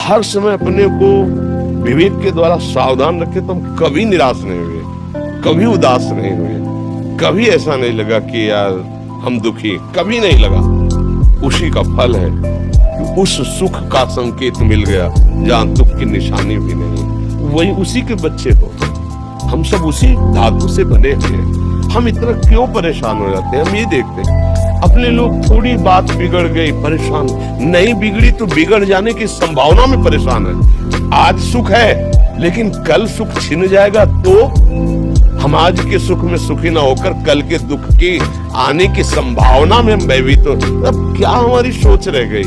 हर समय अपने को विवेक के द्वारा सावधान रखे तो हम कभी निराश नहीं हुए, कभी उदास नहीं हुए, कभी ऐसा नहीं लगा कि यार हम दुखी, कभी नहीं लगा। उसी का फल है कि उस सुख का संकेत मिल गया जहां दुख की निशानी भी नहीं। वही उसी के बच्चे हो, हम सब उसी धातु से बने हुए हैं। हम इतना क्यों परेशान हो जाते हैं? हम ये देखते हैं अपने लोग थोड़ी बात बिगड़ गई परेशान, नहीं बिगड़ी तो बिगड़ जाने की संभावना में परेशान है। आज सुख है लेकिन कल सुख छिन जाएगा तो हम आज के सुख में सुखी ना होकर कल के दुख की आने की संभावना में हम भयभीत हो। अब क्या हमारी सोच रह गई?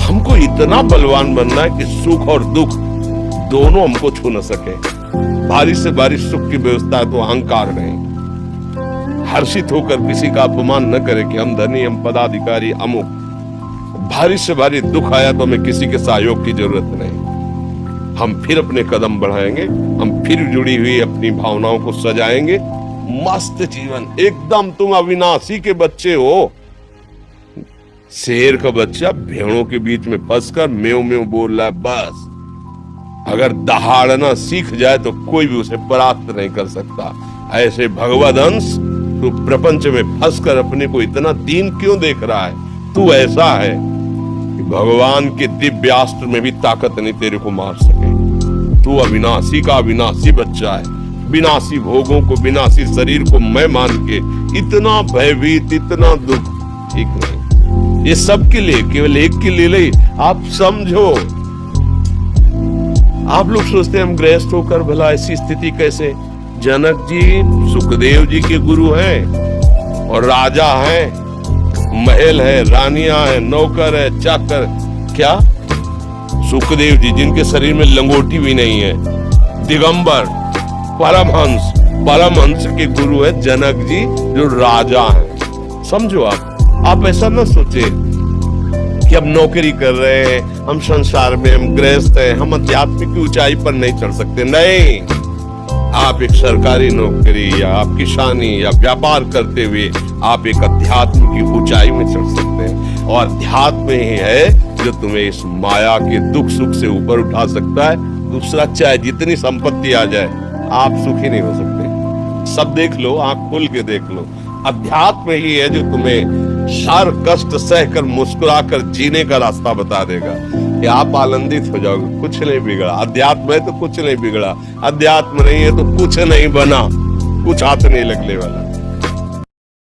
हमको इतना बलवान बनना है कि सुख और दुख दोनों हमको छू न सके। भारी से भारी सुख की व्यवस्था है तो अहंकार नहीं। हर्षित होकर किसी का अपमान न करे कि हम धनी, हम पदाधिकारी, अमुक। भारी से भारी दुख आया तो हमें किसी के सहयोग की जरूरत नहीं। हम फिर अपने कदम बढ़ाएंगे, हम फिर जुड़ी हुई अपनी भावनाओं को सजाएंगे। मस्त जीवन, एकदम तुम अविनाशी के बच्चे हो। शेर का बच्चा भेड़ों के बीच में फंसकर म्यों म्यों बोल रहा है, बस अगर दहाड़ना सीख जाए तो कोई भी उसे परास्त नहीं कर सकता। ऐसे भगवद अंश तू प्रपंच में फंसकर अपने को इतना दीन क्यों देख रहा है? तू ऐसा है कि भगवान के दिव्यास्त्र में भी ताकत नहीं तेरे को मार सके। तू अविनाशी का अविनाशी बच्चा है। विनाशी भोगों को, विनाशी शरीर को मैं मान के इतना भयभीत, इतना दुख ठीक नहीं। ये सबके लिए, केवल एक के लिए नहीं। आप समझो, आप लोग सोचते हैं हम गृहस्थ होकर भला ऐसी स्थिति कैसे? जनक जी सुखदेव जी के गुरु हैं और राजा हैं, महल है, रानियां हैं, नौकर है, चाकर। क्या सुखदेव जी जिनके शरीर में लंगोटी भी नहीं है, दिगंबर, परमहंस, परमहंस के गुरु है जनक जी जो राजा हैं। समझो आप ऐसा ना सोचे कि हम नौकरी कर रहे हैं, हम संसार में, हम गृहस्थ हैं, हम अध्यात्म की ऊंचाई पर नहीं चढ़ सकते। नहीं, आप एक सरकारी नौकरी या आप किसानी या व्यापार करते हुए आप एक अध्यात्म की ऊंचाई में चढ़ सकते हैं। और अध्यात्म ही है जो तुम्हें इस माया के दुख सुख से ऊपर उठा सकता है। दूसरा, चाहे जितनी संपत्ति आ जाए, आप सुखी नहीं हो सकते। सब देख लो, आंख खोल के देख लो, अध्यात्म ही है जो तुम्हें हर कष्ट सहकर मुस्कुराकर जीने का रास्ता बता देगा कि आप आनंदित हो जाओगे। कुछ नहीं बिगड़ा। अध्यात्म है तो कुछ नहीं बिगड़ा, अध्यात्म नहीं है तो कुछ नहीं बना, कुछ हाथ नहीं लगने वाला।